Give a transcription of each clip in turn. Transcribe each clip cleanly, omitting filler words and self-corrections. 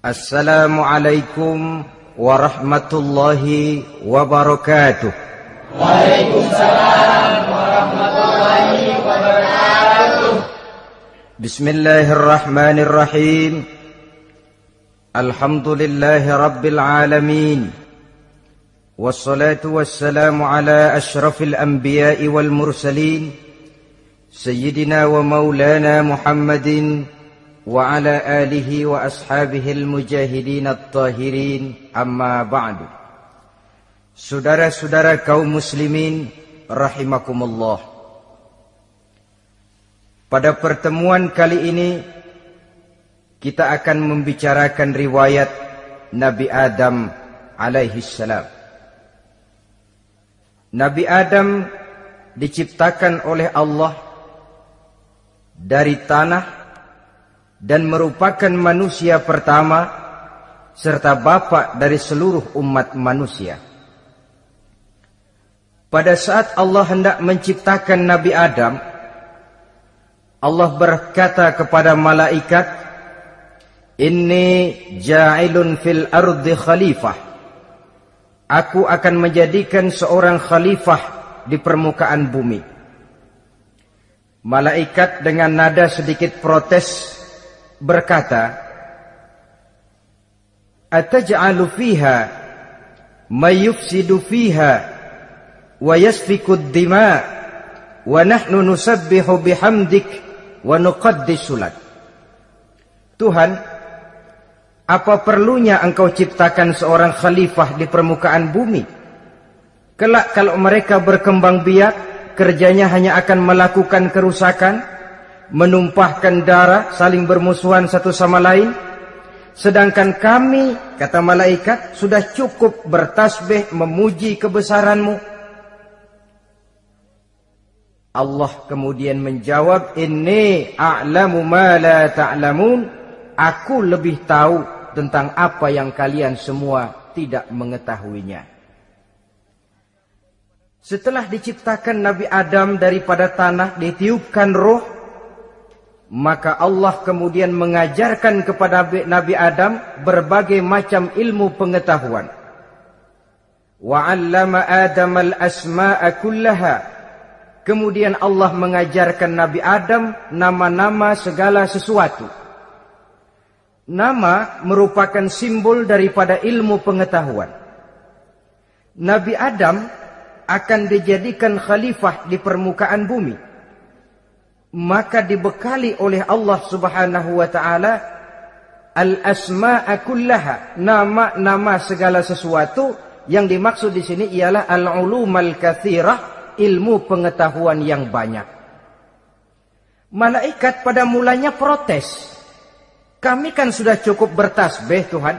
Assalamualaikum warahmatullahi wabarakatuh. Waalaikumsalam warahmatullahi wabarakatuh. Bismillahirrahmanirrahim. Alhamdulillahi rabbil alamin. Wassalatu wassalamu ala ashrafil anbiya'i wal mursalin, Sayyidina wa maulana Muhammadin wa ala alihi wa ashabihil mujahidin at-tahirin, amma ba'du. Saudara-saudara kaum muslimin rahimakumullah. Pada pertemuan kali ini kita akan membicarakan riwayat Nabi Adam alaihi salam. Nabi Adam diciptakan oleh Allah dari tanah dan merupakan manusia pertama serta bapa dari seluruh umat manusia. Pada saat Allah hendak menciptakan Nabi Adam, Allah berkata kepada malaikat, "Inni ja'ilun fil ardi khalifah." Aku akan menjadikan seorang khalifah di permukaan bumi. Malaikat dengan nada sedikit protes berkata, "Ataj'alu fiha may yufsidu fiha wa yasfiku ad-dima wa nahnu nusabbihu bihamdik wa nuqaddisu lak." Tuhan, apa perlunya engkau ciptakan seorang khalifah di permukaan bumi? Kelak kalau mereka berkembang biak, kerjanya hanya akan melakukan kerusakan, menumpahkan darah, saling bermusuhan satu sama lain. Sedangkan kami, kata malaikat, sudah cukup bertasbih memuji kebesaranmu. Allah kemudian menjawab, "Inni a'lamu ma la ta'lamun." Aku lebih tahu tentang apa yang kalian semua tidak mengetahuinya. Setelah diciptakan Nabi Adam daripada tanah, ditiupkan roh, maka Allah kemudian mengajarkan kepada Nabi Adam berbagai macam ilmu pengetahuan. Wa 'allama Adam al-asma'a kullaha. Kemudian Allah mengajarkan Nabi Adam nama-nama segala sesuatu. Nama merupakan simbol daripada ilmu pengetahuan. Nabi Adam akan dijadikan khalifah di permukaan bumi, maka dibekali oleh Allah Subhanahu wa taala al-asma'a kullaha, nama-nama segala sesuatu. Yang dimaksud di sini ialah al-ulumal katsirah, ilmu pengetahuan yang banyak. Malaikat pada mulanya protes. Kami kan sudah cukup bertasbih Tuhan.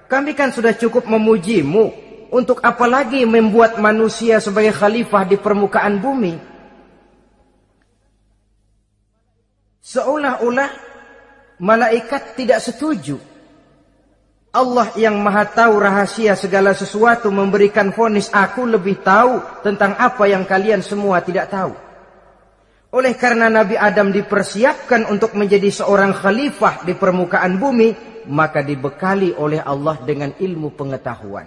Kami kan sudah cukup memujimu. Untuk apa lagi membuat manusia sebagai khalifah di permukaan bumi? Seolah-olah malaikat tidak setuju. Allah yang maha tahu rahasia segala sesuatu memberikan vonis, aku lebih tahu tentang apa yang kalian semua tidak tahu. Oleh karena Nabi Adam dipersiapkan untuk menjadi seorang khalifah di permukaan bumi, maka dibekali oleh Allah dengan ilmu pengetahuan.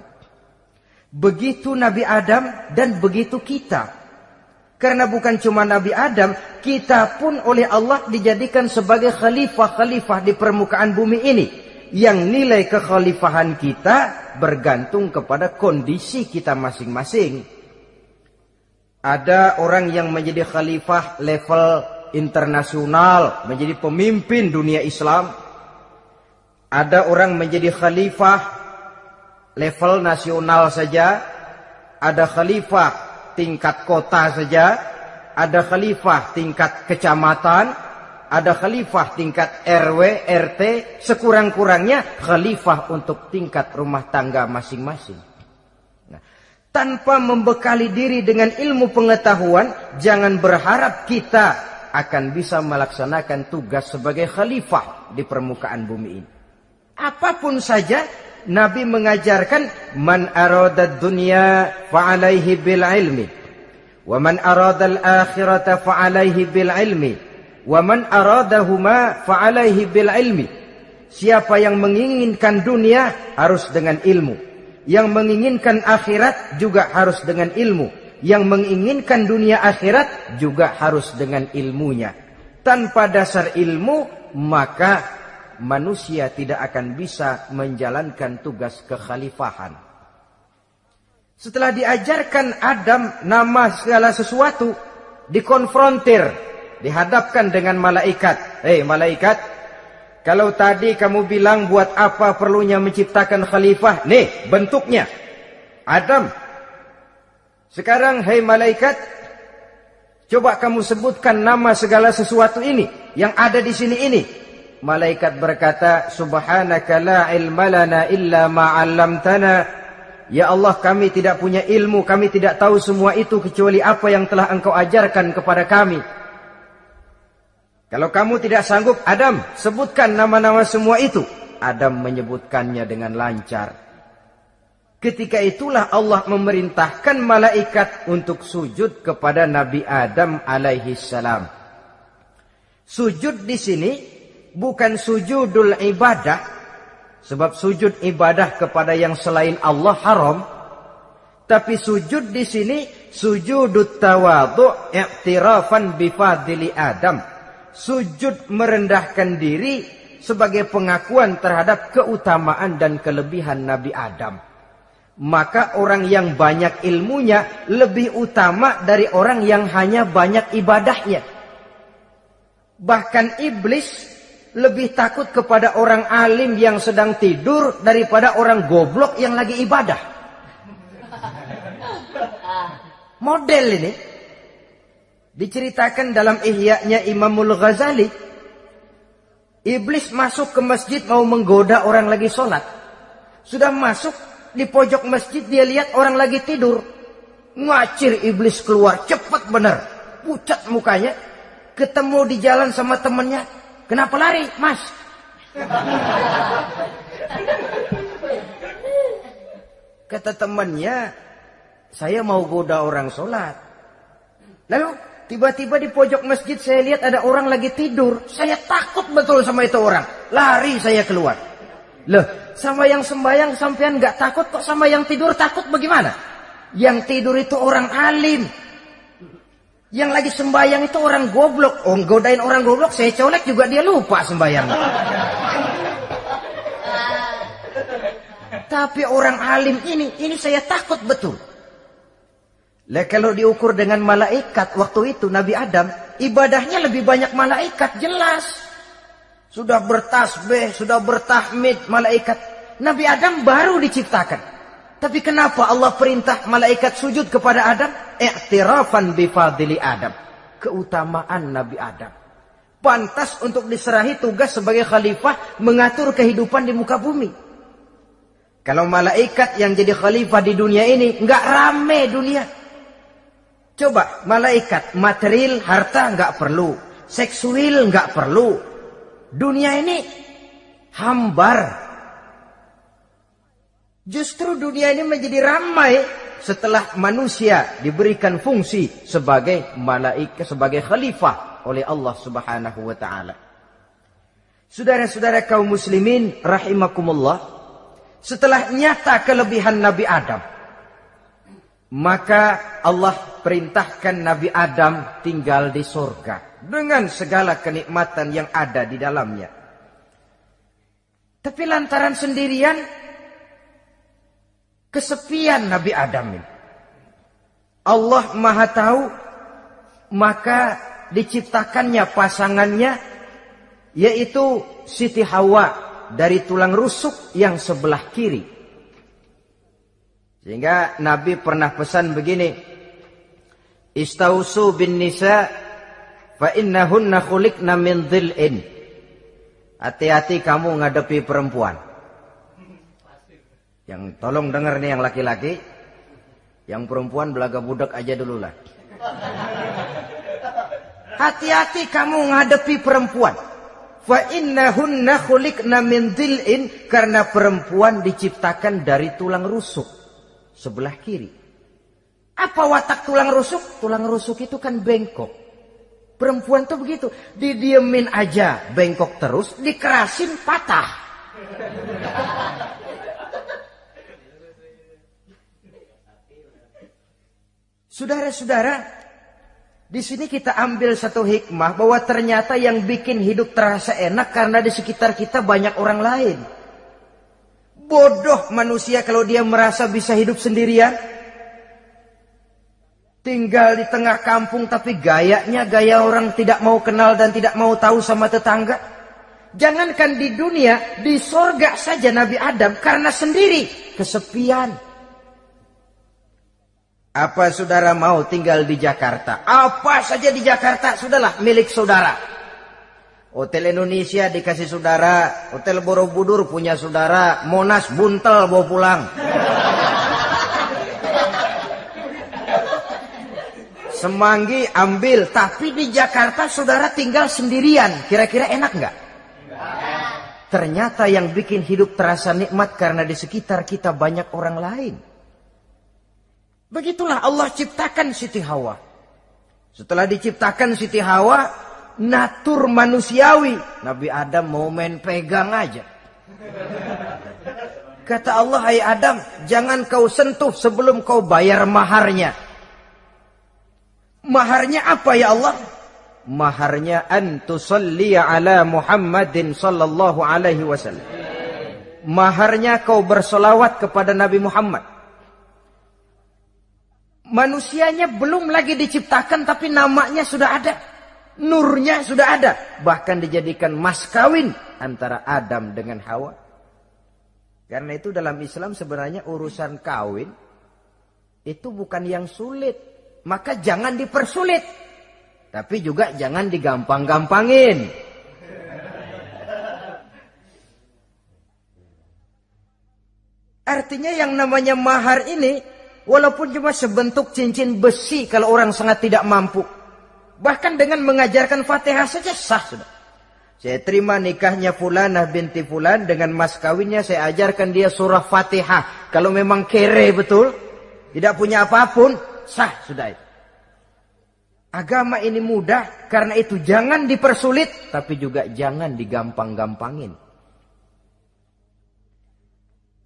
Begitu Nabi Adam dan begitu kita. Karena bukan cuma Nabi Adam, kita pun oleh Allah dijadikan sebagai khalifah-khalifah di permukaan bumi ini. Yang nilai kekhalifahan kita bergantung kepada kondisi kita masing-masing. Ada orang yang menjadi khalifah level internasional, menjadi pemimpin dunia Islam. Ada orang menjadi khalifah level nasional saja. Ada khalifah tingkat kota saja, ada khalifah tingkat kecamatan, ada khalifah tingkat RW, RT, sekurang-kurangnya khalifah untuk tingkat rumah tangga masing-masing. Nah, tanpa membekali diri dengan ilmu pengetahuan, jangan berharap kita akan bisa melaksanakan tugas sebagai khalifah di permukaan bumi ini. Apapun saja, Nabi mengajarkan man aradad dunya fa'alaihi bil ilmi wa man aradal akhirata fa'alaihi bil ilmi wa man aradahuma fa'alaihi bil ilmi. Siapa yang menginginkan dunia harus dengan ilmu. Yang menginginkan akhirat juga harus dengan ilmu. Yang menginginkan dunia akhirat juga harus dengan ilmunya. Tanpa dasar ilmu, maka manusia tidak akan bisa menjalankan tugas kekhalifahan. Setelah diajarkan Adam nama segala sesuatu, dikonfrontir, dihadapkan dengan malaikat. Malaikat, kalau tadi kamu bilang buat apa perlunya menciptakan khalifah? Nih bentuknya. Adam. Sekarang malaikat, coba kamu sebutkan nama segala sesuatu ini yang ada di sini ini. Malaikat berkata, Subhanaka la ilma lana illa ma 'allamtana. Ya Allah, kami tidak punya ilmu, kami tidak tahu semua itu kecuali apa yang telah Engkau ajarkan kepada kami. Kalau kamu tidak sanggup, Adam, sebutkan nama-nama semua itu. Adam menyebutkannya dengan lancar. Ketika itulah Allah memerintahkan malaikat untuk sujud kepada Nabi Adam alaihi salam. Sujud di sini bukan sujudul ibadah, sebab sujud ibadah kepada yang selain Allah haram. Tapi sujud di sini sujudut tawadhu' i'tirafan bifadli Adam. Sujud merendahkan diri sebagai pengakuan terhadap keutamaan dan kelebihan Nabi Adam. Maka orang yang banyak ilmunya lebih utama dari orang yang hanya banyak ibadahnya. Bahkan iblis lebih takut kepada orang alim yang sedang tidur daripada orang goblok yang lagi ibadah. Model ini diceritakan dalam Ihya-nya Imamul Ghazali. Iblis masuk ke masjid mau menggoda orang lagi sholat. Sudah masuk di pojok masjid, dia lihat orang lagi tidur. Ngacir iblis keluar, cepat benar. Pucat mukanya. Ketemu di jalan sama temannya. Kenapa lari, Mas? Kata temannya, saya mau goda orang sholat. Lalu tiba-tiba di pojok masjid saya lihat ada orang lagi tidur. Saya takut betul sama itu orang. Lari saya keluar. Loh, sama yang sembahyang sampean gak takut, kok sama yang tidur takut bagaimana? Yang tidur itu orang alim. Yang lagi sembahyang itu orang goblok. Oh, godain orang goblok, saya colek juga dia lupa sembahyang. Tapi orang alim ini saya takut betul. Lah kalau diukur dengan malaikat waktu itu Nabi Adam, ibadahnya lebih banyak malaikat, jelas. Sudah bertasbih, sudah bertahmid malaikat. Nabi Adam baru diciptakan. Tapi kenapa Allah perintah malaikat sujud kepada Adam? I'tirafan bifadli Adam. Keutamaan Nabi Adam. Pantas untuk diserahi tugas sebagai khalifah mengatur kehidupan di muka bumi. Kalau malaikat yang jadi khalifah di dunia ini, enggak rame dunia. Coba, malaikat, material, harta enggak perlu. Seksual enggak perlu. Dunia ini hambar. Justru dunia ini menjadi ramai setelah manusia diberikan fungsi sebagai malaikat, sebagai khalifah oleh Allah Subhanahu wa taala. Saudara-saudara kaum muslimin rahimakumullah, setelah nyata kelebihan Nabi Adam, maka Allah perintahkan Nabi Adam tinggal di surga dengan segala kenikmatan yang ada di dalamnya. Tapi lantaran sendirian, kesepian Nabi Adam ini. Allah Maha Tahu, maka diciptakannya pasangannya, yaitu Siti Hawa dari tulang rusuk yang sebelah kiri. Sehingga Nabi pernah pesan begini, Istausu bin nisa fa innahunna khuliqna min dhil'in. Hati-hati kamu ngadepi perempuan. Yang tolong dengar nih yang laki-laki, yang perempuan belaga budak aja dulu lah. Hati-hati kamu ngadepi perempuan. Fa innahunna khuliqna min dhil'in, karena perempuan diciptakan dari tulang rusuk sebelah kiri. Apa watak tulang rusuk? Tulang rusuk itu kan bengkok. Perempuan tuh begitu, didiemin aja bengkok terus, dikerasin patah. Saudara-saudara, di sini kita ambil satu hikmah bahwa ternyata yang bikin hidup terasa enak karena di sekitar kita banyak orang lain. Bodoh manusia kalau dia merasa bisa hidup sendirian. Tinggal di tengah kampung tapi gayanya gaya orang tidak mau kenal dan tidak mau tahu sama tetangga. Jangankan di dunia, di sorga saja Nabi Adam karena sendiri kesepian. Apa saudara mau tinggal di Jakarta? Apa saja di Jakarta, sudahlah milik saudara. Hotel Indonesia dikasih saudara, Hotel Borobudur punya saudara, Monas buntel bawa pulang. Semanggi ambil, tapi di Jakarta saudara tinggal sendirian. Kira-kira enak nggak? Ternyata yang bikin hidup terasa nikmat karena di sekitar kita banyak orang lain. Begitulah Allah ciptakan Siti Hawa. Setelah diciptakan Siti Hawa, natur manusiawi. Nabi Adam mau main pegang aja. Kata Allah, hai Adam, jangan kau sentuh sebelum kau bayar maharnya. Maharnya apa ya Allah? Maharnya antusalliya ala Muhammadin sallallahu alaihi wasallam. Maharnya kau bersolawat kepada Nabi Muhammad. Manusianya belum lagi diciptakan tapi namanya sudah ada. Nurnya sudah ada. Bahkan dijadikan mas kawin antara Adam dengan Hawa. Karena itu dalam Islam sebenarnya urusan kawin itu bukan yang sulit. Maka jangan dipersulit. Tapi juga jangan digampang-gampangin. Artinya yang namanya mahar ini, walaupun cuma sebentuk cincin besi kalau orang sangat tidak mampu. Bahkan dengan mengajarkan Fatihah saja sah sudah. Saya terima nikahnya Fulanah binti Fulan, dengan mas kawinnya saya ajarkan dia surah Fatihah. Kalau memang kere betul, tidak punya apapun, sah sudah itu. Agama ini mudah, karena itu jangan dipersulit, tapi juga jangan digampang-gampangin.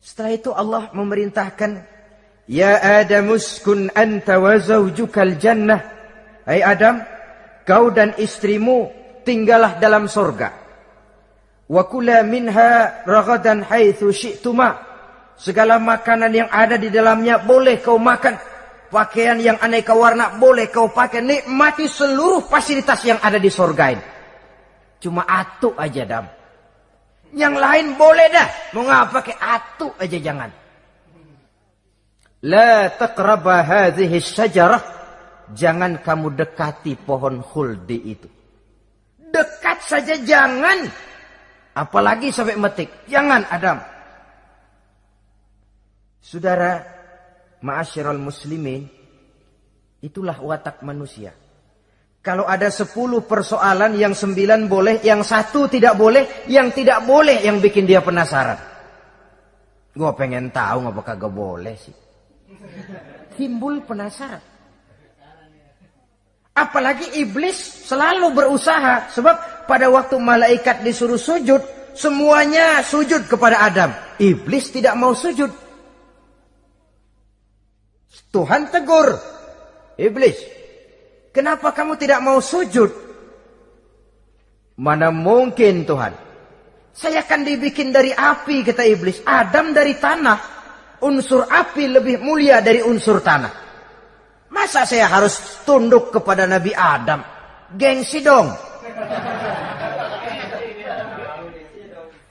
Setelah itu Allah memerintahkan, ya Adam uskun anta wa zawjukal jannah. Hai Adam, kau dan istrimu tinggallah dalam surga. Wa kula minha ragadan haitsu syi'tuma. Segala makanan yang ada di dalamnya boleh kau makan. Pakaian yang aneka warna boleh kau pakai. Nikmati seluruh fasilitas yang ada di surga ini. Cuma atu aja Adam. Yang lain boleh dah. Mau ngapa pakai atu aja jangan. La taqraba hadhihi syajarah. Jangan kamu dekati pohon khuldi itu. Dekat saja jangan. Apalagi sampai metik. Jangan Adam. Saudara, ma'asyiral muslimin, itulah watak manusia. Kalau ada 10 persoalan, yang 9 boleh, yang 1 tidak boleh, yang tidak boleh yang bikin dia penasaran. Gua pengen tahu ngapa kagak boleh sih. Timbul penasaran. Apalagi iblis selalu berusaha. Sebab pada waktu malaikat disuruh sujud, semuanya sujud kepada Adam. Iblis tidak mau sujud. Tuhan tegur, iblis, kenapa kamu tidak mau sujud? Mana mungkin Tuhan. Saya akan dibikin dari api, kata iblis. Adam dari tanah. Unsur api lebih mulia dari unsur tanah. Masa saya harus tunduk kepada Nabi Adam? Gengsi dong.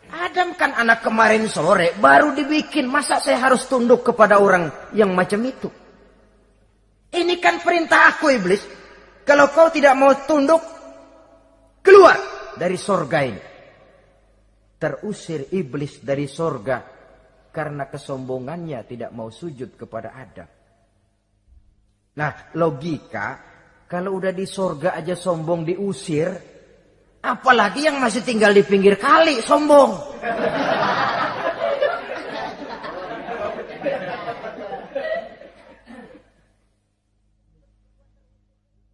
Adam kan anak kemarin sore, baru dibikin. Masa saya harus tunduk kepada orang yang macam itu? Ini kan perintah aku iblis. Kalau kau tidak mau tunduk, keluar dari sorga ini. Terusir iblis dari sorga karena kesombongannya tidak mau sujud kepada Adam. Nah, logika, kalau udah di sorga aja sombong diusir, apalagi yang masih tinggal di pinggir kali sombong.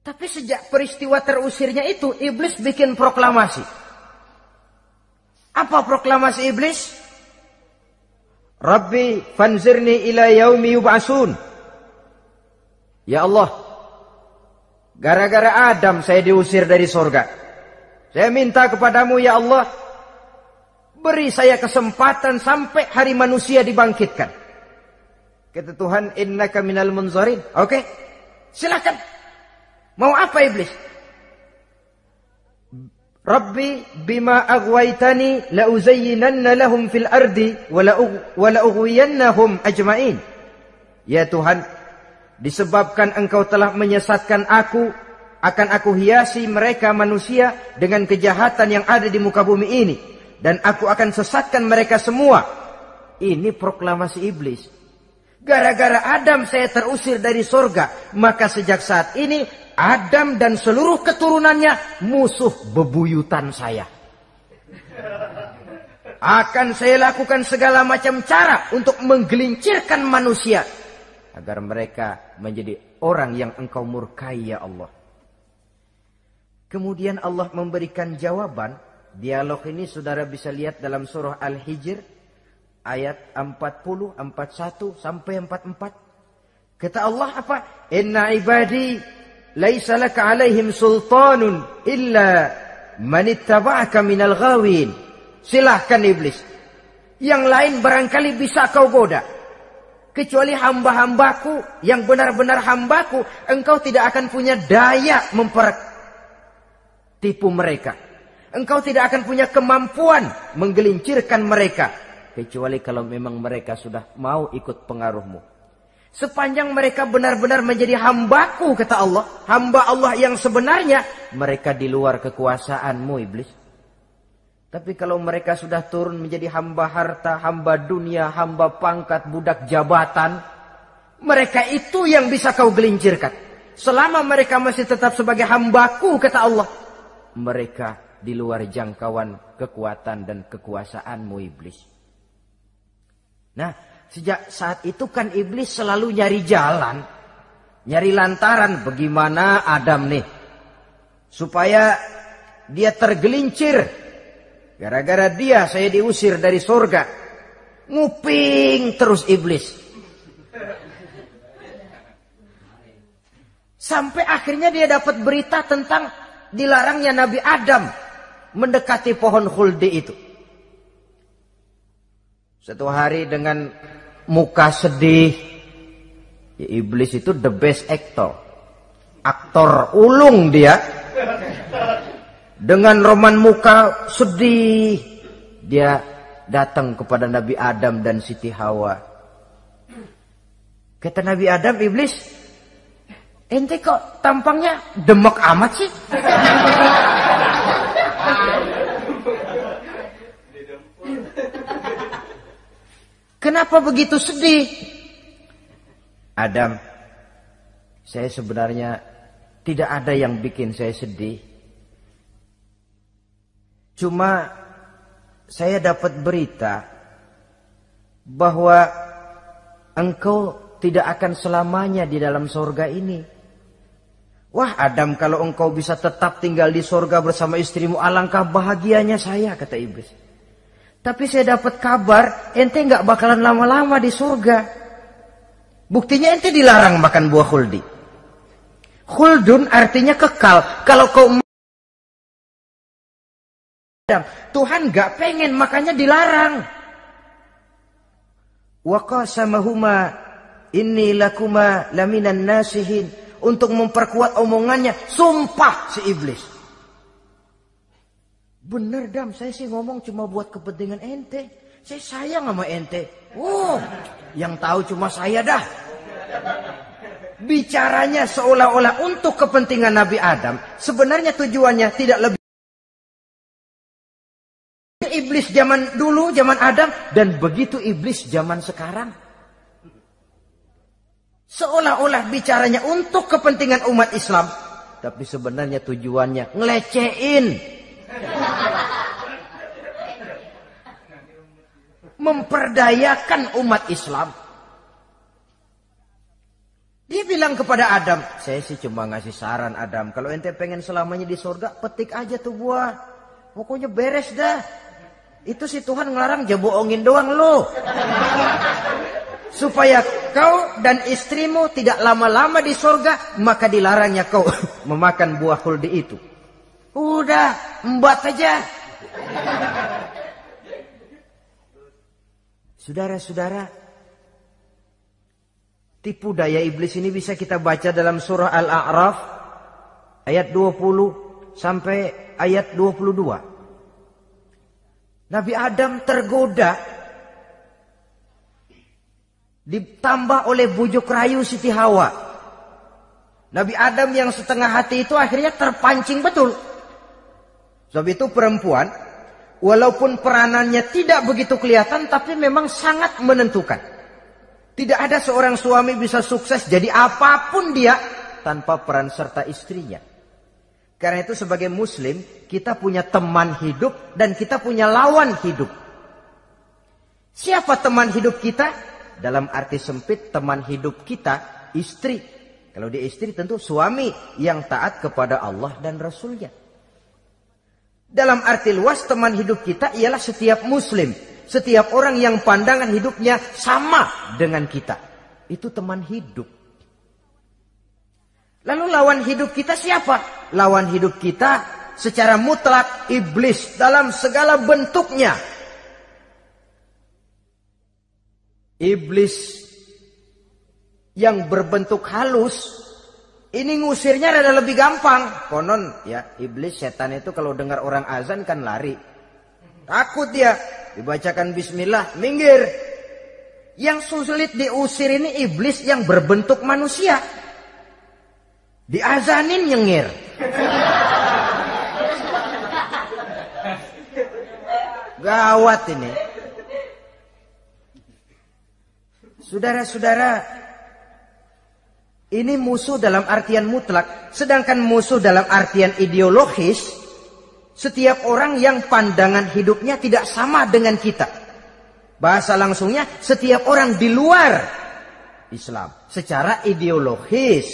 Tapi sejak peristiwa terusirnya itu, iblis bikin proklamasi. Apa proklamasi iblis? Rabbi fanzirni ila yaumi yub'asun. Ya Allah, gara-gara Adam saya diusir dari surga. Saya minta kepadamu ya Allah, beri saya kesempatan sampai hari manusia dibangkitkan. Kata Tuhan, innaka minal munzarin. Oke, silakan. Mau apa iblis? Rabbi bima aghwaytani la uzayyinanna lahum fil ardi wa la ughwiyannahum ajma'in. Ya Tuhan, disebabkan engkau telah menyesatkan aku, akan aku hiasi mereka manusia dengan kejahatan yang ada di muka bumi ini, dan aku akan sesatkan mereka semua. Ini proklamasi iblis. Gara-gara Adam saya terusir dari surga, maka sejak saat ini Adam dan seluruh keturunannya musuh bebuyutan saya. Akan saya lakukan segala macam cara untuk menggelincirkan manusia agar mereka menjadi orang yang engkau murkai ya Allah. Kemudian Allah memberikan jawaban. Dialog ini saudara bisa lihat dalam surah Al-Hijr ayat 40, 41 sampai 44. Kata Allah apa? Inna ibadi laisa laka alaihim sultanun illa man ittaba'aka minal ghawin. Silahkan iblis. Yang lain barangkali bisa kau goda. Kecuali hamba-hambaku yang benar-benar hambaku, engkau tidak akan punya daya mempertipu mereka. Engkau tidak akan punya kemampuan menggelincirkan mereka. Kecuali kalau memang mereka sudah mau ikut pengaruhmu. Sepanjang mereka benar-benar menjadi hambaku, kata Allah. Hamba Allah yang sebenarnya, mereka di luar kekuasaanmu iblis. Tapi kalau mereka sudah turun menjadi hamba harta, hamba dunia, hamba pangkat, budak jabatan, mereka itu yang bisa kau gelincirkan. Selama mereka masih tetap sebagai hambaku, kata Allah, mereka di luar jangkauan kekuatan dan kekuasaanmu iblis. Nah, sejak saat itu kan iblis selalu nyari jalan, nyari lantaran bagaimana Adam nih supaya dia tergelincir. Gara-gara dia saya diusir dari surga. Nguping terus iblis. Sampai akhirnya dia dapat berita tentang dilarangnya Nabi Adam mendekati pohon khuldi itu. Satu hari dengan muka sedih. Ya, iblis itu the best actor. Aktor ulung dia. Dengan roman muka sedih. Dia datang kepada Nabi Adam dan Siti Hawa. Kata Nabi Adam, iblis, ente kok tampangnya demek amat sih? Kenapa begitu sedih? Adam, saya sebenarnya tidak ada yang bikin saya sedih. Cuma saya dapat berita bahwa engkau tidak akan selamanya di dalam surga ini. Wah Adam, kalau engkau bisa tetap tinggal di surga bersama istrimu, alangkah bahagianya saya, kata iblis. Tapi saya dapat kabar ente nggak bakalan lama-lama di surga. Buktinya ente dilarang makan buah khuldi. Khuldun artinya kekal. Kalau kau Tuhan gak pengen, makanya dilarang. Wa qasamahuma inni lakuma laminan nasihin. Untuk memperkuat omongannya, sumpah si iblis. Bener Dam, saya sih ngomong cuma buat kepentingan ente. Saya sayang sama ente. Yang tahu cuma saya dah. Bicaranya seolah-olah untuk kepentingan Nabi Adam. Sebenarnya tujuannya tidak lebih iblis zaman dulu, zaman Adam, dan begitu iblis zaman sekarang. Seolah-olah bicaranya untuk kepentingan umat Islam, tapi sebenarnya tujuannya ngelecehin, memperdayakan umat Islam. Dia bilang kepada Adam, saya sih cuma ngasih saran Adam, kalau ente pengen selamanya di surga, petik aja tuh buah, pokoknya beres dah. Itu si Tuhan ngelarang aja bohongin doang lo. Supaya kau dan istrimu tidak lama-lama di surga, maka dilarangnya kau memakan buah khuldi itu. Udah, embat aja. Saudara-saudara, tipu daya iblis ini bisa kita baca dalam surah Al-A'raf ayat 20 sampai ayat 22. Nabi Adam tergoda, ditambah oleh bujuk rayu Siti Hawa. Nabi Adam yang setengah hati itu akhirnya terpancing betul. Sebab itu perempuan, walaupun peranannya tidak begitu kelihatan, tapi memang sangat menentukan. Tidak ada seorang suami bisa sukses jadi apapun dia tanpa peran serta istrinya. Karena itu sebagai muslim, kita punya teman hidup dan kita punya lawan hidup. Siapa teman hidup kita? Dalam arti sempit, teman hidup kita istri. Kalau dia istri tentu suami yang taat kepada Allah dan Rasulnya. Dalam arti luas, teman hidup kita ialah setiap muslim. Setiap orang yang pandangan hidupnya sama dengan kita. Itu teman hidup. Lalu lawan hidup kita siapa? Lawan hidup kita secara mutlak iblis dalam segala bentuknya. Iblis yang berbentuk halus, ini ngusirnya rada lebih gampang. Konon ya, iblis setan itu kalau dengar orang azan kan lari. Takut dia, dibacakan bismillah, minggir. Yang sulit diusir ini iblis yang berbentuk manusia. Diazanin nyengir. Gawat ini. Saudara-saudara, ini musuh dalam artian mutlak. Sedangkan musuh dalam artian ideologis, setiap orang yang pandangan hidupnya tidak sama dengan kita. Bahasa langsungnya, setiap orang di luar Islam secara ideologis,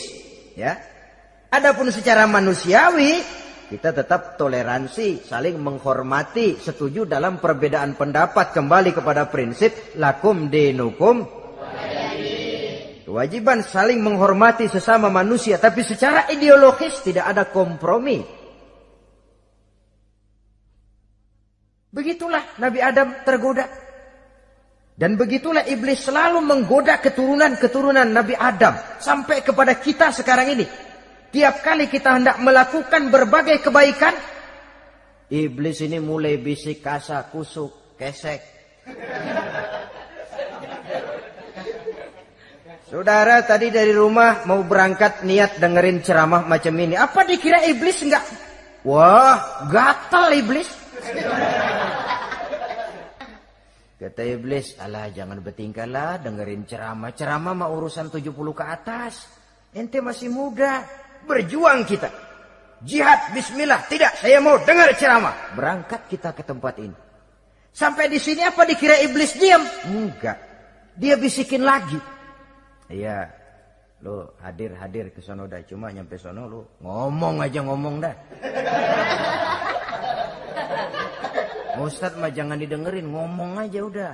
ya. Adapun secara manusiawi, kita tetap toleransi, saling menghormati, setuju dalam perbedaan pendapat, kembali kepada prinsip lakum dinukum. Kewajiban saling menghormati sesama manusia, tapi secara ideologis tidak ada kompromi. Begitulah Nabi Adam tergoda. Dan begitulah iblis selalu menggoda keturunan-keturunan Nabi Adam sampai kepada kita sekarang ini. Tiap kali kita hendak melakukan berbagai kebaikan, iblis ini mulai bisik, kasa, kusuk, kesek. Saudara tadi dari rumah mau berangkat niat dengerin ceramah macam ini. Apa dikira iblis enggak? Wah, gatal iblis. Kata iblis, alah jangan bertingkah lah dengerin ceramah. Ceramah mah urusan 70 ke atas. Ente masih muda. Berjuang kita. Jihad, bismillah. Tidak, saya mau dengar ceramah. Berangkat kita ke tempat ini. Sampai di sini apa dikira iblis diam? Enggak. Dia bisikin lagi. Iya. Lo hadir ke sono dah. Cuma nyampe sono lo ngomong aja ngomong dah. Ustadz mah jangan didengerin. Ngomong aja udah.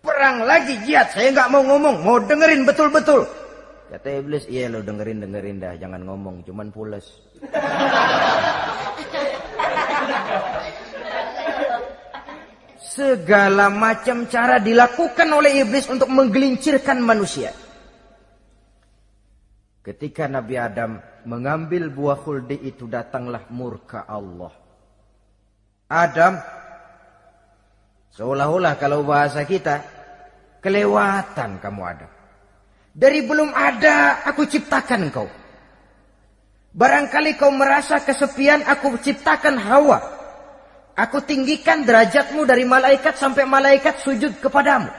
Perang lagi jihad. Saya nggak mau ngomong. Mau dengerin betul-betul. Kata iblis, iya lo dengerin dah, jangan ngomong, cuman pules. Segala macam cara dilakukan oleh iblis untuk menggelincirkan manusia. Ketika Nabi Adam mengambil buah khuldi itu, datanglah murka Allah. Adam, seolah-olah kalau bahasa kita, kelewatan kamu Adam. Dari belum ada aku ciptakan engkau. Barangkali kau merasa kesepian, aku ciptakan Hawa. Aku tinggikan derajatmu dari malaikat sampai malaikat sujud kepadamu.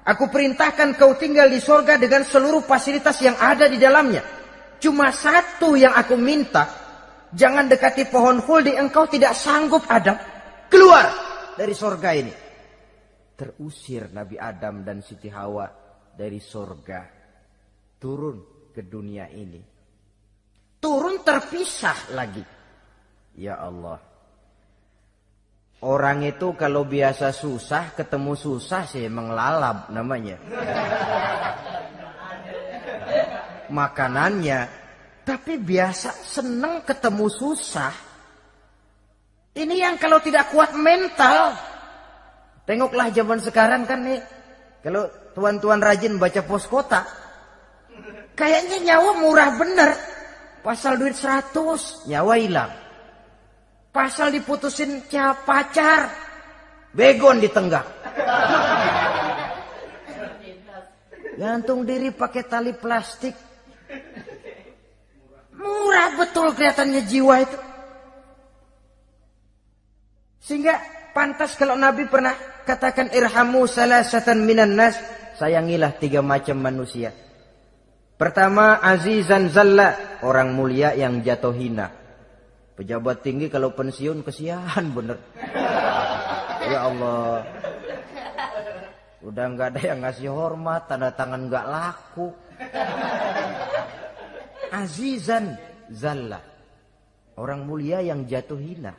Aku perintahkan kau tinggal di sorga dengan seluruh fasilitas yang ada di dalamnya. Cuma satu yang aku minta, jangan dekati pohon khuldi, engkau tidak sanggup Adam. Keluar dari sorga ini. Terusir Nabi Adam dan Siti Hawa dari sorga. Turun ke dunia ini. Turun terpisah lagi. Ya Allah. Orang itu kalau biasa susah, ketemu susah sih emang lalap namanya. Makanannya, tapi biasa seneng ketemu susah. Ini yang kalau tidak kuat mental. Tengoklah zaman sekarang kan nih. Kalau tuan-tuan rajin baca pos kota, kayaknya nyawa murah bener. Pasal duit 100, nyawa hilang. Pasal diputusin pacar, begon ditenggak. Gantung diri pakai tali plastik. Murah betul kelihatannya jiwa itu. Sehingga pantas kalau Nabi pernah katakan irhamu salasatan minan nas, sayangilah 3 macam manusia. Pertama, azizan zalla, orang mulia yang jatuh hina. Pejabat tinggi kalau pensiun kesian bener. Ya Allah. Udah nggak ada yang ngasih hormat, tanda tangan nggak laku. Azizan zalla, orang mulia yang jatuh hina.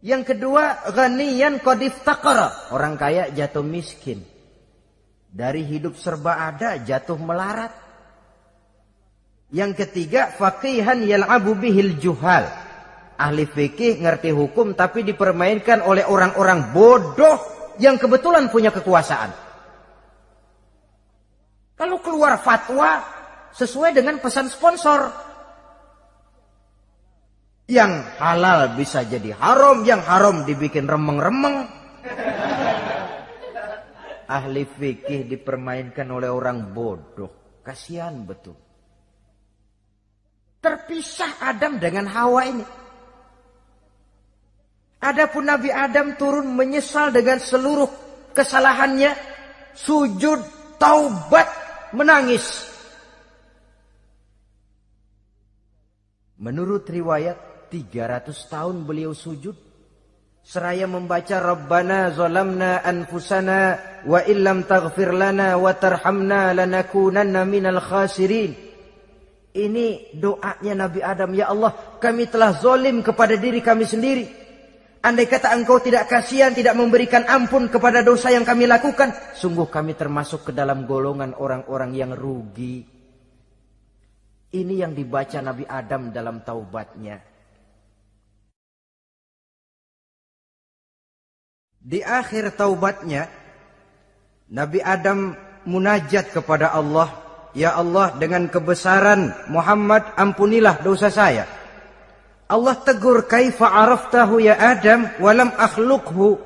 Yang kedua, ghaniyan qad iftaqara, orang kaya jatuh miskin. Dari hidup serba ada jatuh melarat. Yang ketiga, faqihan yal'abu bihil juhal, ahli fikih ngerti hukum tapi dipermainkan oleh orang-orang bodoh yang kebetulan punya kekuasaan. Kalau keluar fatwa sesuai dengan pesan sponsor, yang halal bisa jadi haram, yang haram dibikin remeng-remeng. Ahli fikih dipermainkan oleh orang bodoh. Kasihan betul. Terpisah Adam dengan Hawa ini. Adapun Nabi Adam turun menyesal dengan seluruh kesalahannya, sujud, taubat, menangis. Menurut riwayat 300 tahun beliau sujud seraya membaca Rabbana zalamna anfusana wa illam taghfir lana wa tarhamna lanakunanna minal khasirin. Ini doanya Nabi Adam, ya Allah, kami telah zalim kepada diri kami sendiri. Andai kata Engkau tidak kasihan, tidak memberikan ampun kepada dosa yang kami lakukan, sungguh kami termasuk ke dalam golongan orang-orang yang rugi. Ini yang dibaca Nabi Adam dalam taubatnya. Di akhir taubatnya, Nabi Adam munajat kepada Allah, ya Allah, dengan kebesaran Muhammad ampunilah dosa saya. Allah tegur, kaifa araftahu ya Adam walam akhluqhu.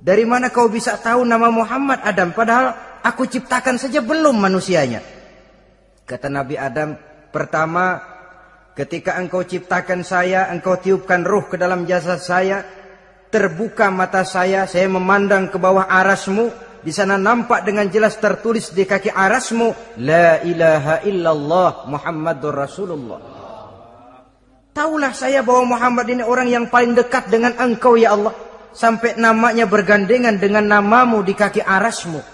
Dari mana kau bisa tahu nama Muhammad Adam padahal aku ciptakan saja belum manusianya. Kata Nabi Adam, pertama, ketika engkau ciptakan saya, engkau tiupkan ruh ke dalam jasad saya, terbuka mata saya memandang ke bawah arasmu. Di sana nampak dengan jelas tertulis di kaki arasmu, la ilaha illallah Muhammadur Rasulullah. Taulah saya bahwa Muhammad ini orang yang paling dekat dengan engkau ya Allah. Sampai namanya bergandengan dengan namamu di kaki arasmu.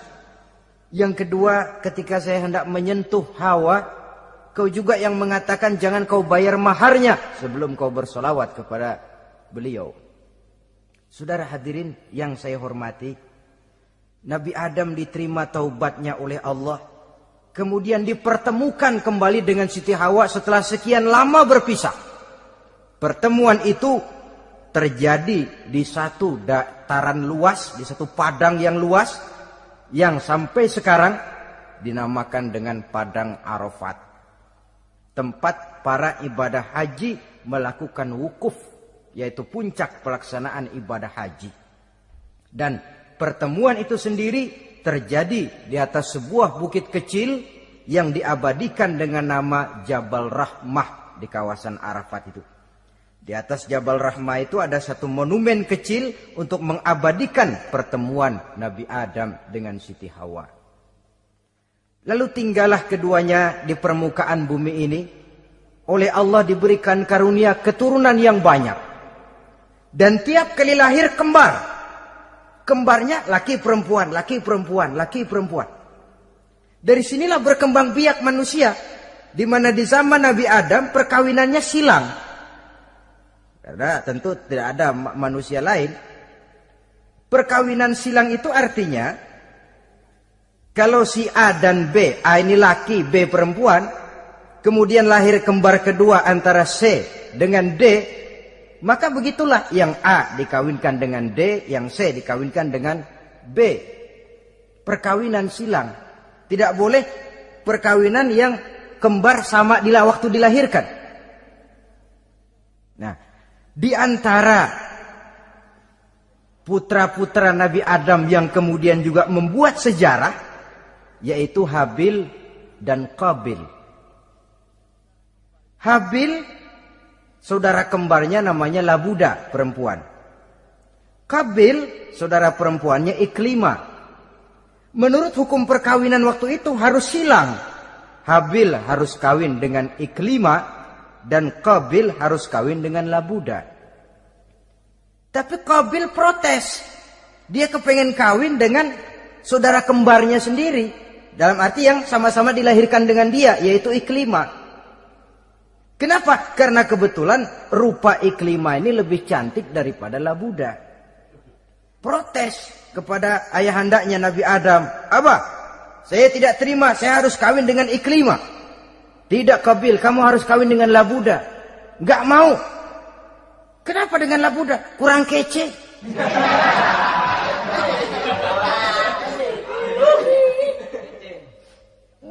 Yang kedua, ketika saya hendak menyentuh Hawa, kau juga yang mengatakan jangan kau bayar maharnya sebelum kau bersolawat kepada beliau. Saudara hadirin yang saya hormati, Nabi Adam diterima taubatnya oleh Allah. Kemudian dipertemukan kembali dengan Siti Hawa setelah sekian lama berpisah. Pertemuan itu terjadi di satu dataran luas, di satu padang yang luas, yang sampai sekarang dinamakan dengan Padang Arafat. Tempat para ibadah haji melakukan wukuf, yaitu puncak pelaksanaan ibadah haji. Dan pertemuan itu sendiri terjadi di atas sebuah bukit kecil yang diabadikan dengan nama Jabal Rahmah di kawasan Arafat itu. Di atas Jabal Rahmah itu ada satu monumen kecil untuk mengabadikan pertemuan Nabi Adam dengan Siti Hawa. Lalu tinggallah keduanya di permukaan bumi ini. Oleh Allah diberikan karunia keturunan yang banyak. Dan tiap kali lahir kembar. Kembarnya laki perempuan, laki perempuan, laki perempuan. Dari sinilah berkembang biak manusia. Di mana di zaman Nabi Adam perkawinannya silang. Karena tentu tidak ada manusia lain. Perkawinan silang itu artinya, kalau si A dan B, A ini laki, B perempuan, kemudian lahir kembar kedua antara C dengan D, maka begitulah yang A dikawinkan dengan D, yang C dikawinkan dengan B. Perkawinan silang. Tidak boleh perkawinan yang kembar sama waktu dilahirkan. Nah, di antara putra-putra Nabi Adam yang kemudian juga membuat sejarah, yaitu Habil dan Qabil. Habil, saudara kembarnya namanya Labuda, perempuan. Qabil, saudara perempuannya Iklimah. Menurut hukum perkawinan waktu itu harus silang. Habil harus kawin dengan Iklimah dan Qabil harus kawin dengan Labuda. Tapi Qabil protes. Dia kepengen kawin dengan saudara kembarnya sendiri. Dalam arti yang sama-sama dilahirkan dengan dia, yaitu Iklimah. Kenapa? Karena kebetulan rupa Iklimah ini lebih cantik daripada Labuda. Protes kepada ayahandanya Nabi Adam. Abah, saya tidak terima, saya harus kawin dengan Iklimah. Tidak Qabil, kamu harus kawin dengan Labuda. Enggak mau. Kenapa dengan Labuda? Kurang kece.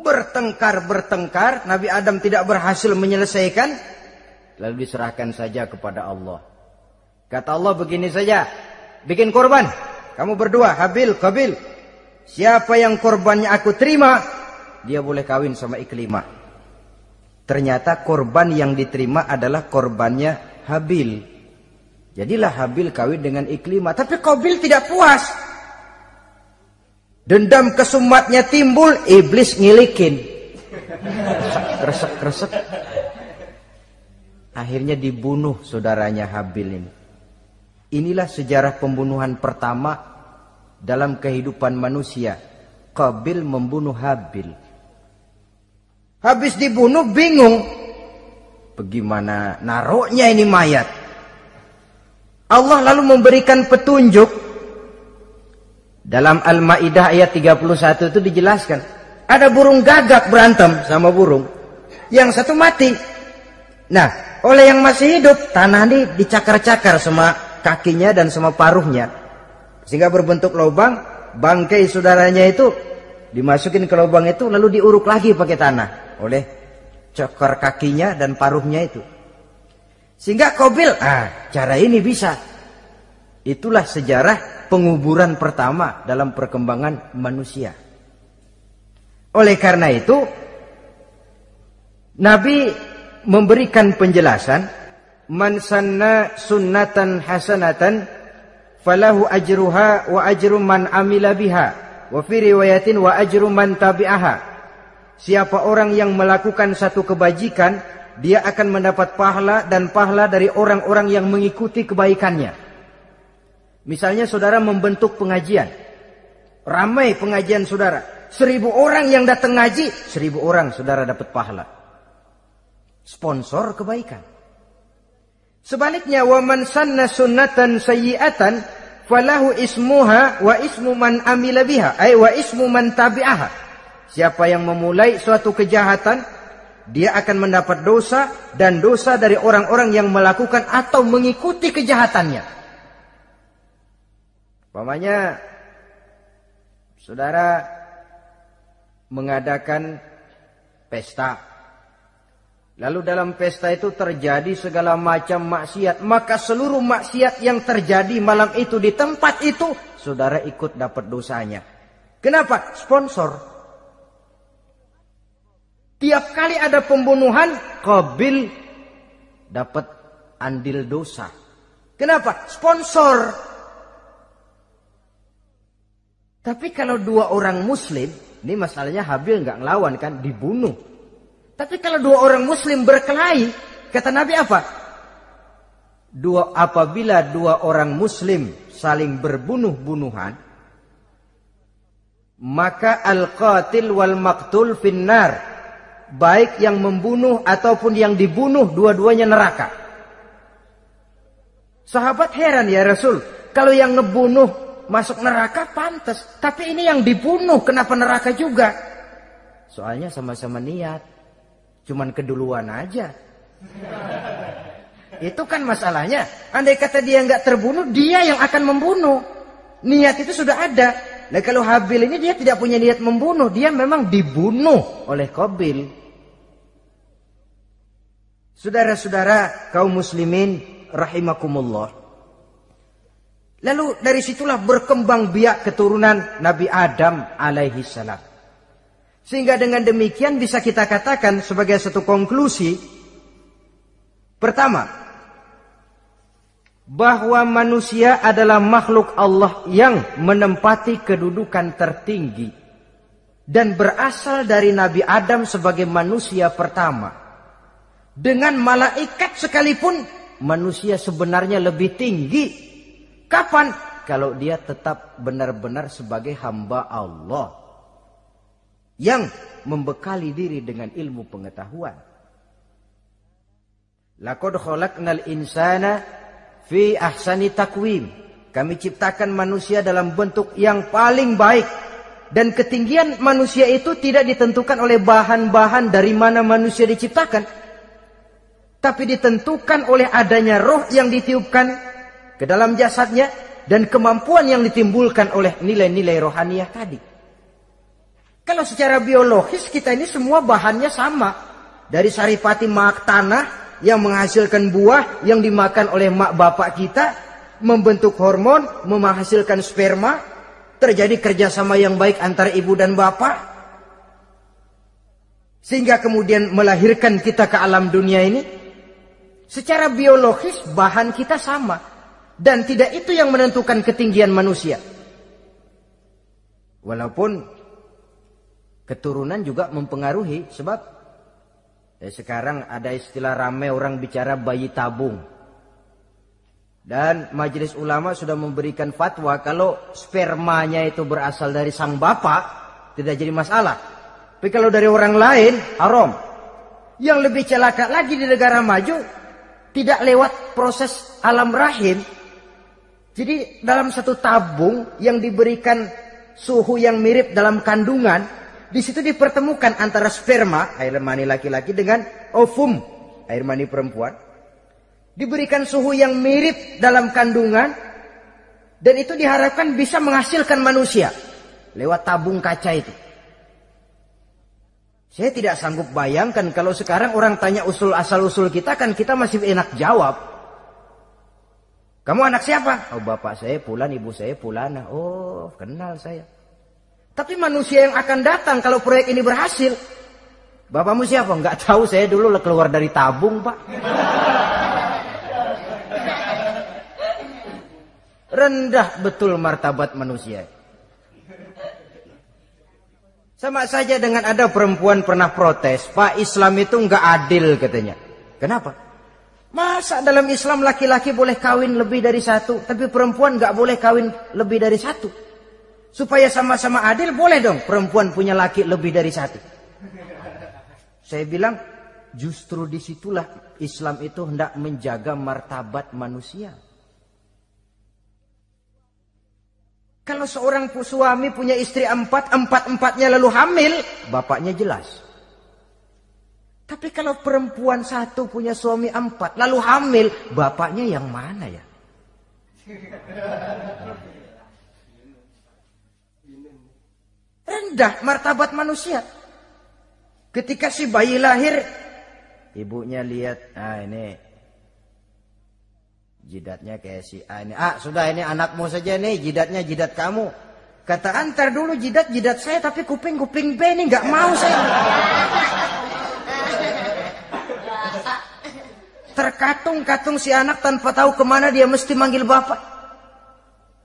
Bertengkar, Nabi Adam tidak berhasil menyelesaikan. Lalu diserahkan saja kepada Allah. Kata Allah begini saja, bikin korban. Kamu berdua, Habil, Qabil. Siapa yang korbannya aku terima, dia boleh kawin sama Iklimah. Ternyata korban yang diterima adalah korbannya Habil. Jadilah Habil kawin dengan Iklimah. Tapi Qabil tidak puas. Dendam kesumatnya timbul, iblis ngilikin. Kresek. Akhirnya dibunuh saudaranya Habil ini. Inilah sejarah pembunuhan pertama dalam kehidupan manusia. Qabil membunuh Habil. Habis dibunuh bingung. Bagaimana naruhnya ini mayat? Allah lalu memberikan petunjuk. Dalam Al-Maidah ayat 31 itu dijelaskan. Ada burung gagak berantem sama burung. Yang satu mati. Nah, oleh yang masih hidup, tanah ini dicakar-cakar sama kakinya dan sama paruhnya. Sehingga berbentuk lubang, bangkai saudaranya itu dimasukin ke lubang itu lalu diuruk lagi pakai tanah. Oleh cakar kakinya dan paruhnya itu. Sehingga Qabil, cara ini bisa. Itulah sejarah penguburan pertama dalam perkembangan manusia. Oleh karena itu, Nabi memberikan penjelasan, man sanna sunnatan hasanatan falahu ajruha wa ajru man amila biha wa fi riwayatin wa ajru man tabi'aha. Siapa orang yang melakukan satu kebajikan, dia akan mendapat pahala dan pahala dari orang-orang yang mengikuti kebaikannya. Misalnya saudara membentuk pengajian. Ramai pengajian saudara. 1000 orang yang datang ngaji, 1000 orang saudara dapat pahala. Sponsor kebaikan. Sebaliknya, wa man sanna sunnatan sayyi'atan falahu ismuha wa ismu man amila biha, ay wa ismu man tabi'aha. Siapa yang memulai suatu kejahatan, dia akan mendapat dosa dan dosa dari orang-orang yang melakukan atau mengikuti kejahatannya. Umpamanya, saudara mengadakan pesta. Lalu dalam pesta itu terjadi segala macam maksiat. Maka seluruh maksiat yang terjadi malam itu di tempat itu, saudara ikut dapat dosanya. Kenapa? Sponsor. Tiap kali ada pembunuhan, Qabil dapat andil dosa. Kenapa? Sponsor. Tapi kalau 2 orang muslim, ini masalahnya Habil nggak ngelawan kan, dibunuh. Tapi kalau 2 orang muslim berkelahi, kata Nabi apa? Apabila 2 orang muslim saling berbunuh-bunuhan, maka al-qatil wal maqtul finnar. Baik yang membunuh ataupun yang dibunuh, dua-duanya neraka. Sahabat heran, ya Rasul, kalau yang ngebunuh masuk neraka pantas, tapi ini yang dibunuh kenapa neraka juga? Soalnya sama-sama niat, cuman keduluan aja. Itu kan masalahnya. Andai kata dia nggak terbunuh, dia yang akan membunuh. Niat itu sudah ada. Nah kalau Habil ini dia tidak punya niat membunuh, dia memang dibunuh oleh Qabil. Saudara-saudara kaum muslimin rahimakumullah. Lalu dari situlah berkembang biak keturunan Nabi Adam alaihi salam. Sehingga dengan demikian bisa kita katakan sebagai satu konklusi. Pertama, bahwa manusia adalah makhluk Allah yang menempati kedudukan tertinggi. Dan berasal dari Nabi Adam sebagai manusia pertama. Dengan malaikat sekalipun, manusia sebenarnya lebih tinggi. Kapan? Kalau dia tetap benar-benar sebagai hamba Allah yang membekali diri dengan ilmu pengetahuan. Laqad khalaqnal insana fi ahsani taqwim. Kami ciptakan manusia dalam bentuk yang paling baik. Dan ketinggian manusia itu tidak ditentukan oleh bahan-bahan dari mana manusia diciptakan. Tapi ditentukan oleh adanya roh yang ditiupkan ke dalam jasadnya dan kemampuan yang ditimbulkan oleh nilai-nilai rohaniah tadi. Kalau secara biologis kita ini semua bahannya sama. Dari saripati mak tanah yang menghasilkan buah yang dimakan oleh mak bapak kita, membentuk hormon, menghasilkan sperma, terjadi kerjasama yang baik antara ibu dan bapak, sehingga kemudian melahirkan kita ke alam dunia ini. Secara biologis bahan kita sama. Dan tidak itu yang menentukan ketinggian manusia. Walaupun keturunan juga mempengaruhi. Sebab sekarang ada istilah ramai orang bicara bayi tabung. Dan majelis ulama sudah memberikan fatwa kalau spermanya itu berasal dari sang bapak, tidak jadi masalah. Tapi kalau dari orang lain, haram. Yang lebih celaka lagi di negara maju, tidak lewat proses alam rahim. Jadi dalam satu tabung yang diberikan suhu yang mirip dalam kandungan, di situ dipertemukan antara sperma, air mani laki-laki, dengan ovum, air mani perempuan. Diberikan suhu yang mirip dalam kandungan, dan itu diharapkan bisa menghasilkan manusia lewat tabung kaca itu. Saya tidak sanggup bayangkan kalau sekarang orang tanya asal-usul kita, kan kita masih enak jawab. Kamu anak siapa? Oh, bapak saya Fulan, ibu saya Fulana. Oh, kenal saya. Tapi manusia yang akan datang kalau proyek ini berhasil, bapakmu siapa? Enggak tahu, saya dulu keluar dari tabung, Pak. Rendah betul martabat manusia. Sama saja dengan ada perempuan pernah protes, Pak, Islam itu enggak adil katanya. Kenapa? Masa dalam Islam laki-laki boleh kawin lebih dari satu, tapi perempuan enggak boleh kawin lebih dari satu? Supaya sama-sama adil, boleh dong perempuan punya laki lebih dari satu. Saya bilang, justru disitulah Islam itu hendak menjaga martabat manusia. Kalau seorang suami punya istri empat-empatnya lalu hamil, bapaknya jelas. Tapi kalau perempuan satu punya suami 4 lalu hamil, bapaknya yang mana ya? Rendah martabat manusia. Ketika si bayi lahir, ibunya lihat, ini jidatnya kayak si A ini. Sudah, ini anakmu saja nih, jidatnya jidat kamu. Kata, antar dulu jidat saya, tapi kuping B ini nggak mau saya. Terkatung-katung si anak tanpa tahu kemana dia mesti manggil bapak.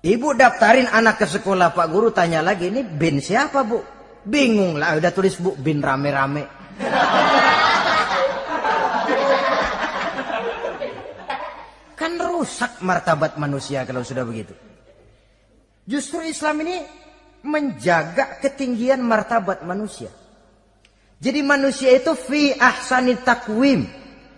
Ibu daftarin anak ke sekolah, Pak Guru tanya lagi, ini bin siapa, Bu? Bingung lah, udah tulis Bu, bin rame-rame. Kan rusak martabat manusia kalau sudah begitu. Justru Islam ini menjaga ketinggian martabat manusia. Jadi manusia itu fi ahsani taqwim,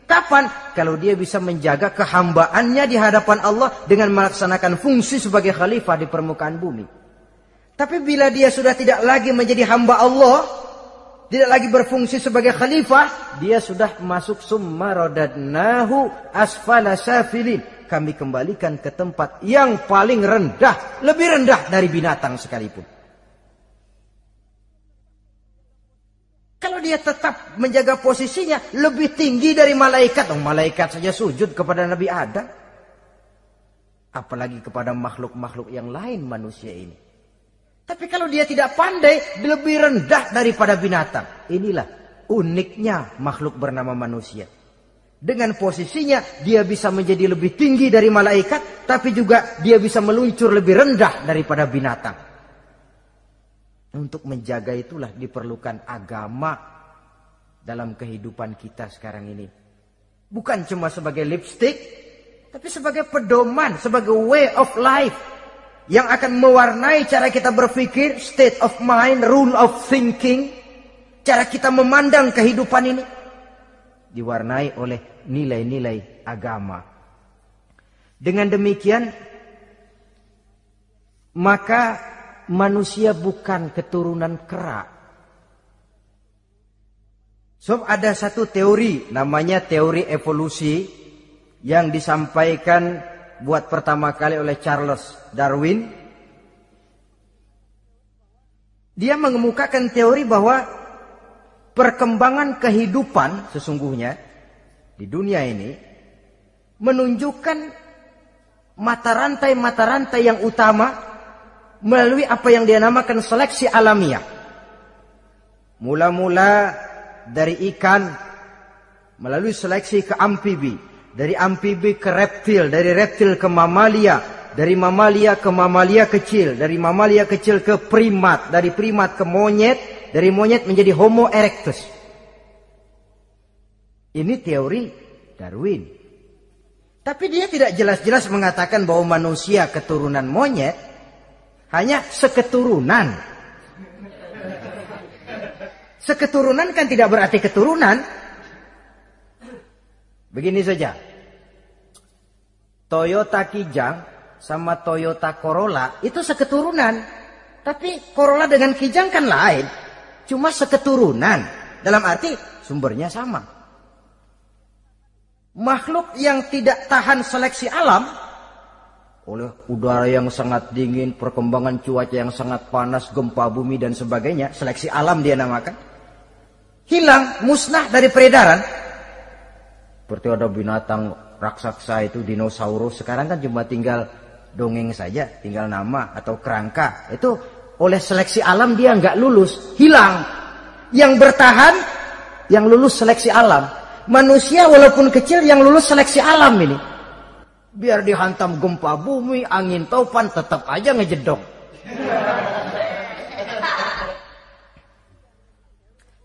Kapan? Kalau dia bisa menjaga kehambaannya di hadapan Allah dengan melaksanakan fungsi sebagai khalifah di permukaan bumi. Tapi bila dia sudah tidak lagi menjadi hamba Allah, tidak lagi berfungsi sebagai khalifah, dia sudah masuk summa radadnahu asfala safilin. Kami kembalikan ke tempat yang paling rendah, lebih rendah dari binatang sekalipun. Kalau dia tetap menjaga posisinya lebih tinggi dari malaikat, malaikat saja sujud kepada Nabi Adam, apalagi kepada makhluk-makhluk yang lain manusia ini. Tapi kalau dia tidak pandai, lebih rendah daripada binatang. Inilah uniknya makhluk bernama manusia. Dengan posisinya dia bisa menjadi lebih tinggi dari malaikat, tapi juga dia bisa meluncur lebih rendah daripada binatang. Untuk menjaga itulah diperlukan agama dalam kehidupan kita sekarang ini. Bukan cuma sebagai lipstick, tapi sebagai pedoman, sebagai way of life yang akan mewarnai cara kita berpikir, state of mind, rule of thinking, cara kita memandang kehidupan ini diwarnai oleh nilai-nilai agama. Dengan demikian, maka manusia bukan keturunan kera. So, ada satu teori namanya teori evolusi yang disampaikan buat pertama kali oleh Charles Darwin. Dia mengemukakan teori bahwa perkembangan kehidupan sesungguhnya di dunia ini menunjukkan mata rantai yang utama melalui apa yang dia namakan seleksi alamiah. Mula-mula dari ikan, melalui seleksi ke amfibi, dari amfibi ke reptil, dari reptil ke mamalia, dari mamalia ke mamalia kecil, dari mamalia kecil ke primat, dari primat ke monyet, dari monyet menjadi Homo erectus. Ini teori Darwin. Tapi dia tidak jelas-jelas mengatakan bahwa manusia keturunan monyet. Hanya seketurunan. Seketurunan kan tidak berarti keturunan. Begini saja. Toyota Kijang sama Toyota Corolla itu seketurunan. Tapi Corolla dengan Kijang kan lain. Cuma seketurunan. Dalam arti sumbernya sama. Makhluk yang tidak tahan seleksi alam, oleh udara yang sangat dingin, perkembangan cuaca yang sangat panas, gempa bumi dan sebagainya, seleksi alam dia namakan, hilang, musnah dari peredaran. Seperti ada binatang raksasa itu, dinosaurus, sekarang kan cuma tinggal dongeng saja, tinggal nama atau kerangka. Itu oleh seleksi alam dia nggak lulus, hilang. Yang bertahan, yang lulus seleksi alam. Manusia walaupun kecil yang lulus seleksi alam ini. Biar dihantam gempa bumi, angin topan, tetap aja ngejedok.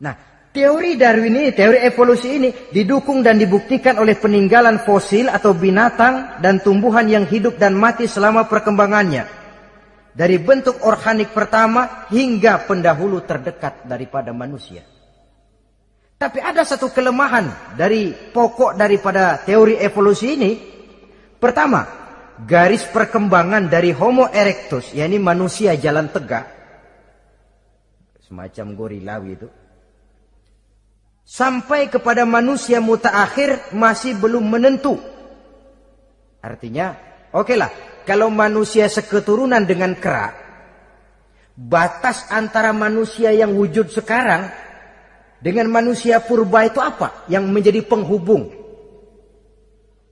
Nah, teori Darwin ini, teori evolusi ini didukung dan dibuktikan oleh peninggalan fosil atau binatang dan tumbuhan yang hidup dan mati selama perkembangannya. Dari bentuk organik pertama hingga pendahulu terdekat daripada manusia. Tapi ada satu kelemahan dari pokok daripada teori evolusi ini. Pertama, garis perkembangan dari Homo erectus, yakni manusia jalan tegak, semacam gorilawi itu, sampai kepada manusia mutaakhir masih belum menentu. Artinya, okelah, kalau manusia seketurunan dengan kera, batas antara manusia yang wujud sekarang dengan manusia purba itu apa? Yang menjadi penghubung.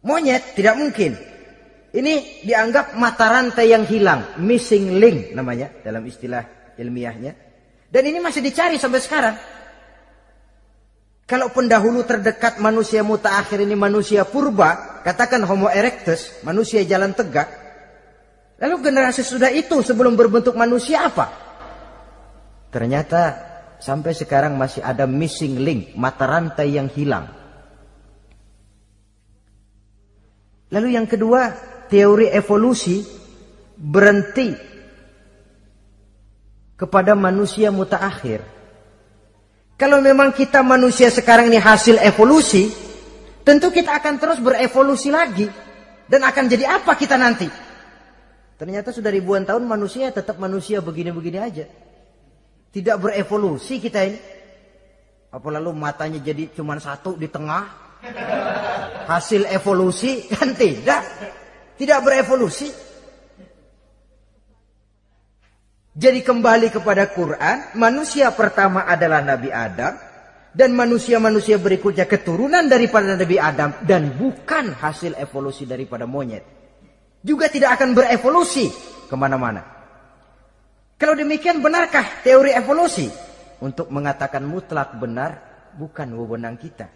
Monyet tidak mungkin. Ini dianggap mata rantai yang hilang, missing link namanya dalam istilah ilmiahnya. Dan ini masih dicari sampai sekarang. Kalau pendahulu terdekat manusia mutaakhir ini manusia purba, katakan Homo erectus, manusia jalan tegak. Lalu generasi sudah itu sebelum berbentuk manusia apa? Ternyata sampai sekarang masih ada missing link, mata rantai yang hilang. Lalu yang kedua, teori evolusi berhenti kepada manusia mutaakhir. Kalau memang kita manusia sekarang ini hasil evolusi, tentu kita akan terus berevolusi lagi. Dan akan jadi apa kita nanti? Ternyata sudah ribuan tahun manusia tetap manusia begini-begini aja. Tidak berevolusi kita ini. Apa lalu matanya jadi cuma satu di tengah? Hasil evolusi? Kan tidak. Tidak berevolusi. Jadi kembali kepada Quran, manusia pertama adalah Nabi Adam. Dan manusia-manusia berikutnya keturunan daripada Nabi Adam. Dan bukan hasil evolusi daripada monyet. Juga tidak akan berevolusi kemana-mana. Kalau demikian benarkah teori evolusi? Untuk mengatakan mutlak benar, bukan wewenang kita.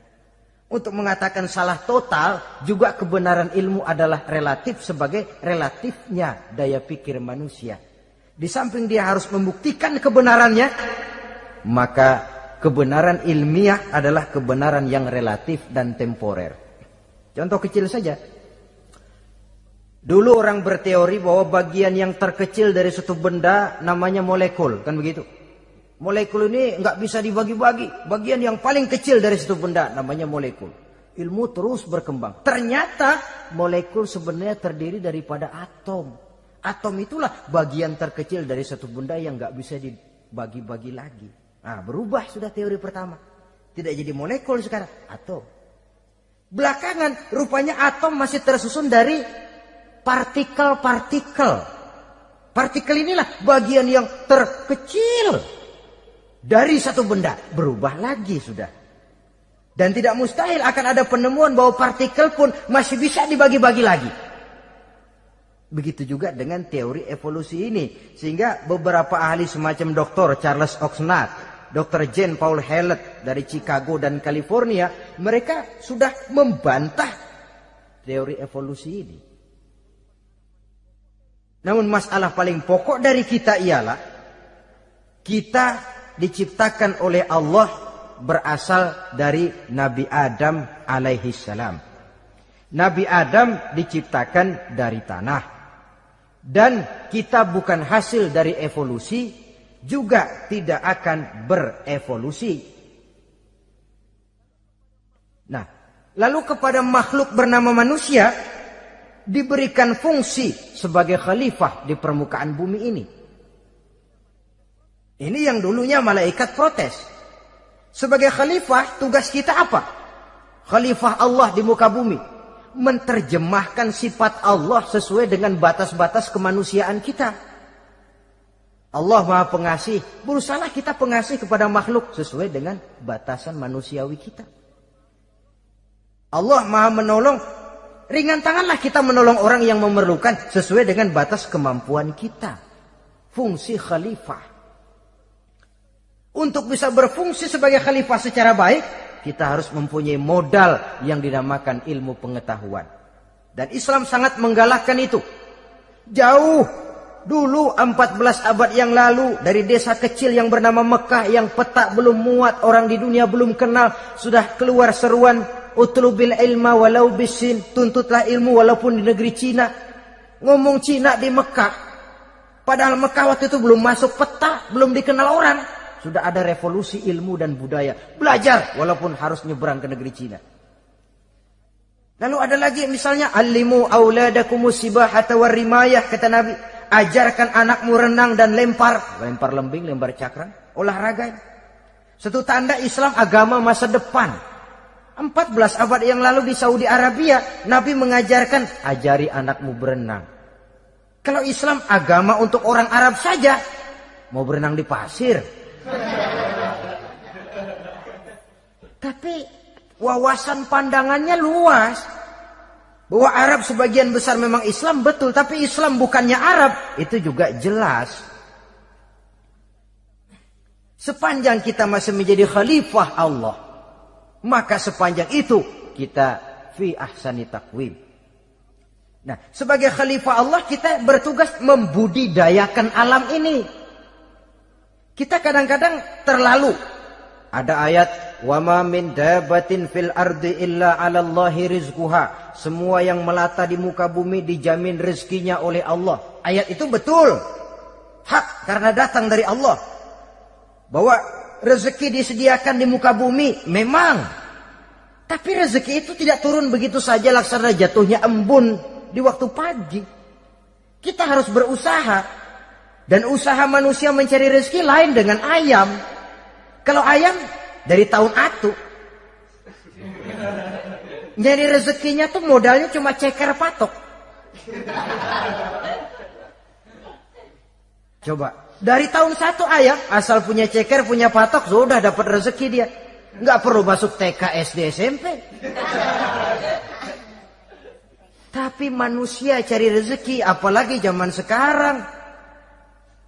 Untuk mengatakan salah total, juga kebenaran ilmu adalah relatif sebagai relatifnya daya pikir manusia. Di samping dia harus membuktikan kebenarannya, maka kebenaran ilmiah adalah kebenaran yang relatif dan temporer. Contoh kecil saja. Dulu orang berteori bahwa bagian yang terkecil dari suatu benda namanya molekul, kan begitu? Molekul ini nggak bisa dibagi-bagi. Bagian yang paling kecil dari suatu benda namanya molekul. Ilmu terus berkembang. Ternyata molekul sebenarnya terdiri daripada atom. Atom itulah bagian terkecil dari suatu benda yang nggak bisa dibagi-bagi lagi. Nah, berubah sudah teori pertama. Tidak jadi molekul sekarang, atom. Belakangan rupanya atom masih tersusun dari partikel-partikel. Partikel inilah bagian yang terkecil dari satu benda. Berubah lagi sudah. Dan tidak mustahil akan ada penemuan bahwa partikel pun masih bisa dibagi-bagi lagi. Begitu juga dengan teori evolusi ini. Sehingga beberapa ahli semacam Dr. Charles Oxnard, Dr. Jane Paul Hallett dari Chicago dan California, mereka sudah membantah teori evolusi ini. Namun masalah paling pokok dari kita ialah kita diciptakan oleh Allah berasal dari Nabi Adam alaihi salam. Nabi Adam diciptakan dari tanah. Dan kita bukan hasil dari evolusi, juga tidak akan berevolusi. Nah, lalu kepada makhluk bernama manusia diberikan fungsi sebagai khalifah di permukaan bumi ini. Ini yang dulunya malaikat protes. Sebagai khalifah, tugas kita apa? Khalifah Allah di muka bumi. Menerjemahkan sifat Allah sesuai dengan batas-batas kemanusiaan kita. Allah Maha Pengasih, berusahalah kita pengasih kepada makhluk sesuai dengan batasan manusiawi kita. Allah Maha Menolong, ringan tanganlah kita menolong orang yang memerlukan sesuai dengan batas kemampuan kita. Fungsi khalifah. Untuk bisa berfungsi sebagai khalifah secara baik, kita harus mempunyai modal yang dinamakan ilmu pengetahuan. Dan Islam sangat menggalakkan itu. Jauh dulu 14 abad yang lalu, dari desa kecil yang bernama Mekah yang peta belum muat, orang di dunia belum kenal, sudah keluar seruan utlubil ilma walau bisin, tuntutlah ilmu walaupun di negeri Cina. Ngomong Cina di Mekah, padahal Mekah waktu itu belum masuk peta, belum dikenal orang. Sudah ada revolusi ilmu dan budaya. Belajar walaupun harus nyebrang ke negeri Cina. Lalu ada lagi misalnya allimu auladakumus sibahata warrimayah, kata Nabi. Ajarkan anakmu renang dan lempar. Lempar lembing, lempar cakram. Olahraga. Satu tanda Islam agama masa depan. 14 abad yang lalu di Saudi Arabia, Nabi mengajarkan ajari anakmu berenang. Kalau Islam agama untuk orang Arab saja, mau berenang di pasir. Tapi wawasan pandangannya luas. Bahwa Arab sebagian besar memang Islam, betul. Tapi Islam bukannya Arab, itu juga jelas. Sepanjang kita masih menjadi khalifah Allah, maka sepanjang itu kita fi ahsani taqwim. Nah, sebagai khalifah Allah kita bertugas membudidayakan alam ini. Kita kadang-kadang terlalu. Ada ayat, "Wa ma min dabatin fil ardi illa 'alallahi rizquha." Semua yang melata di muka bumi dijamin rezekinya oleh Allah. Ayat itu betul. Hak karena datang dari Allah. Bahwa rezeki disediakan di muka bumi memang. Tapi rezeki itu tidak turun begitu saja laksana jatuhnya embun di waktu pagi. Kita harus berusaha. Dan usaha manusia mencari rezeki lain dengan ayam. Kalau ayam dari tahun atu. Jadi rezekinya tuh modalnya cuma ceker patok. Coba. Dari tahun 1 ayam asal punya ceker, punya patok, sudah dapat rezeki dia. Nggak perlu masuk TK, SD, SMP. Tapi manusia cari rezeki, apalagi zaman sekarang.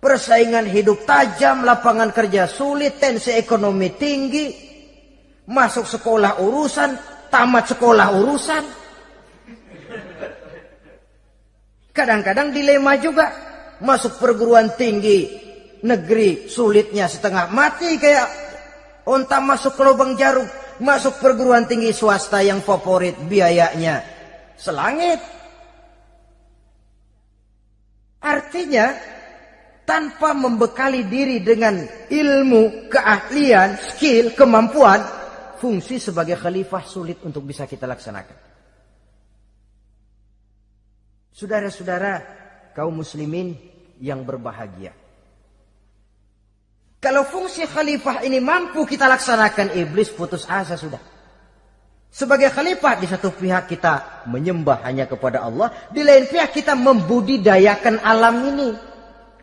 Persaingan hidup tajam, lapangan kerja sulit, tensi ekonomi tinggi. Masuk sekolah urusan, tamat sekolah urusan. Kadang-kadang dilema juga. Masuk perguruan tinggi negeri sulitnya setengah mati kayak onta masuk ke lubang jarum. Masuk perguruan tinggi swasta yang favorit biayanya selangit. Artinya tanpa membekali diri dengan ilmu, keahlian, skill, kemampuan, fungsi sebagai khalifah sulit untuk bisa kita laksanakan. Saudara-saudara kaum muslimin yang berbahagia. Kalau fungsi khalifah ini mampu kita laksanakan, iblis putus asa sudah. Sebagai khalifah di satu pihak kita menyembah hanya kepada Allah, di lain pihak kita membudidayakan alam ini.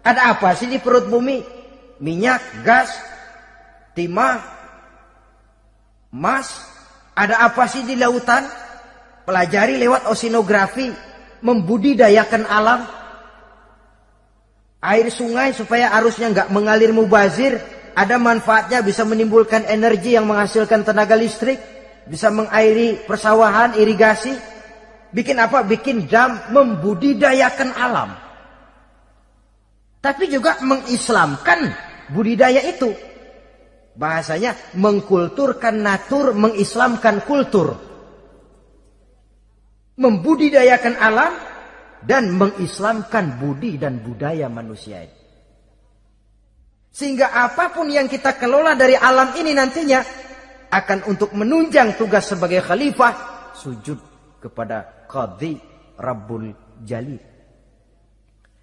Ada apa sih di perut bumi? Minyak, gas, timah, emas. Ada apa sih di lautan? Pelajari lewat oceanografi, membudidayakan alam. Air sungai supaya arusnya nggak mengalir mubazir. Ada manfaatnya, bisa menimbulkan energi yang menghasilkan tenaga listrik. Bisa mengairi persawahan, irigasi. Bikin apa? Bikin dam, membudidayakan alam. Tapi juga mengislamkan budidaya itu. Bahasanya mengkulturkan natur, mengislamkan kultur. Membudidayakan alam dan mengislamkan budi dan budaya manusia ini. Sehingga apapun yang kita kelola dari alam ini nantinya akan untuk menunjang tugas sebagai khalifah, sujud kepada Qadhi Rabbul Jalil.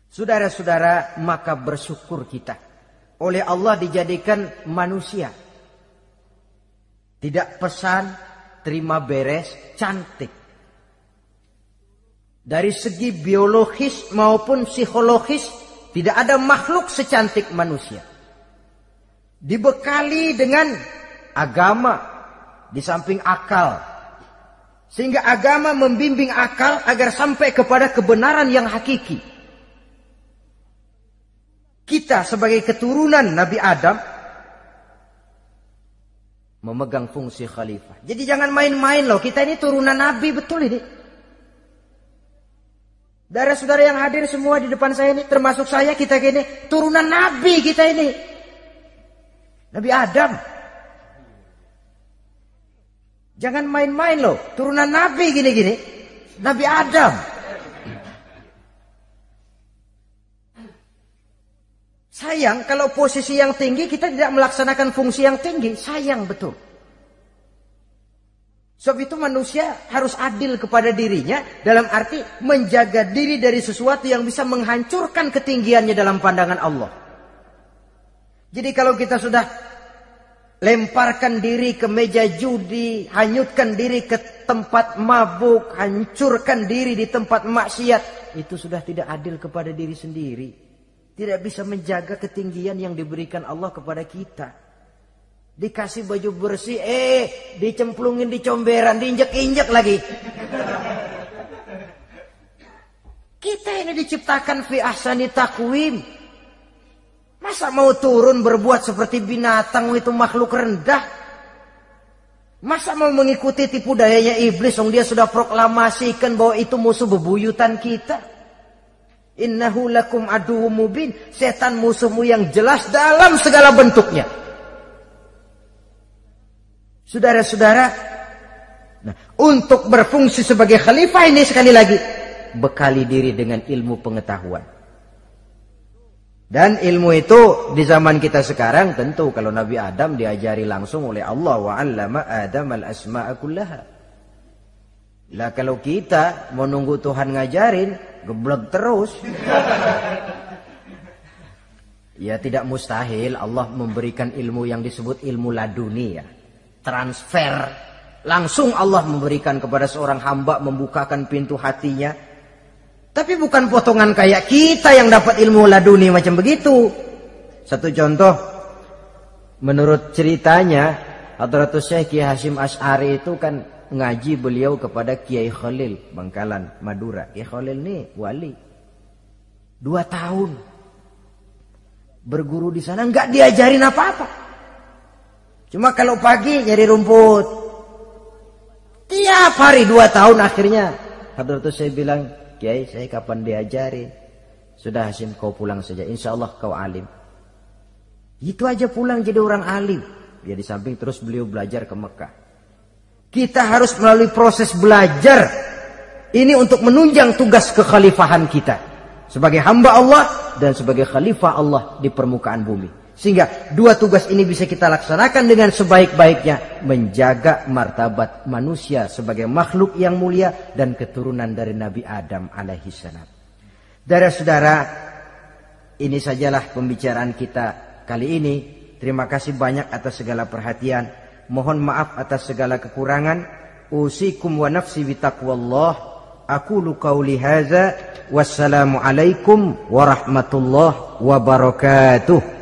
Saudara-saudara, maka bersyukur kita oleh Allah dijadikan manusia. Tidak pesan, terima beres, cantik. Dari segi biologis maupun psikologis, tidak ada makhluk secantik manusia. Dibekali dengan agama di samping akal. Sehingga agama membimbing akal agar sampai kepada kebenaran yang hakiki. Kita sebagai keturunan Nabi Adam memegang fungsi khalifah. Jadi jangan main-main loh. Kita ini turunan Nabi, betul ini. Saudara-saudara yang hadir semua di depan saya ini, termasuk saya, kita ini turunan Nabi kita ini. Nabi Adam. Jangan main-main loh. Turunan Nabi gini-gini. Nabi Adam. Sayang kalau posisi yang tinggi kita tidak melaksanakan fungsi yang tinggi. Sayang betul. Sebab itu manusia harus adil kepada dirinya. Dalam arti menjaga diri dari sesuatu yang bisa menghancurkan ketinggiannya dalam pandangan Allah. Jadi kalau kita sudah lemparkan diri ke meja judi, hanyutkan diri ke tempat mabuk, hancurkan diri di tempat maksiat, itu sudah tidak adil kepada diri sendiri. Tidak bisa menjaga ketinggian yang diberikan Allah kepada kita. Dikasih baju bersih, dicemplungin di comberan, diinjek-injek lagi. Kita ini diciptakan fi ahsani taqwim. Masa mau turun berbuat seperti binatang, itu makhluk rendah? Masa mau mengikuti tipu dayanya iblis, dia sudah proklamasikan bahwa itu musuh bebuyutan kita? Innahu lakum aduwwum mubin. Setan musuhmu yang jelas dalam segala bentuknya. Saudara-saudara, nah, untuk berfungsi sebagai khalifah ini sekali lagi bekali diri dengan ilmu pengetahuan. Dan ilmu itu di zaman kita sekarang tentu kalau Nabi Adam diajari langsung oleh Allah, wa 'allama Adam al-asma'a kullaha. Lah kalau kita mau nunggu Tuhan ngajarin, geblek terus. Ya tidak mustahil Allah memberikan ilmu yang disebut ilmu laduni ya. Transfer. Langsung Allah memberikan kepada seorang hamba, membukakan pintu hatinya. Tapi bukan potongan kayak kita yang dapat ilmu laduni macam begitu. Satu contoh, menurut ceritanya, Hadratus Syekh Kiai Hasyim Asy'ari itu kan ngaji beliau kepada Kiai Khalil Bangkalan, Madura. Kiai Khalil ini wali. 2 tahun berguru di sana, nggak diajarin apa-apa. Cuma kalau pagi nyari rumput. Tiap hari 2 tahun akhirnya Hadratus Syekh bilang, Kiai, saya kapan diajarin? Sudah Hasyim, kau pulang saja. Insya Allah kau alim. Itu aja pulang jadi orang alim. Ya di samping terus beliau belajar ke Mekah. Kita harus melalui proses belajar. Ini untuk menunjang tugas kekhalifahan kita. Sebagai hamba Allah dan sebagai khalifah Allah di permukaan bumi. Sehingga 2 tugas ini bisa kita laksanakan dengan sebaik-baiknya. Menjaga martabat manusia sebagai makhluk yang mulia dan keturunan dari Nabi Adam alaihissalam. Saudara-saudara, ini sajalah pembicaraan kita kali ini. Terima kasih banyak atas segala perhatian. Mohon maaf atas segala kekurangan. Usikum wa nafsi bitaqwallah. Aqulu qauli hadza. Wassalamualaikum warahmatullahi wabarakatuh.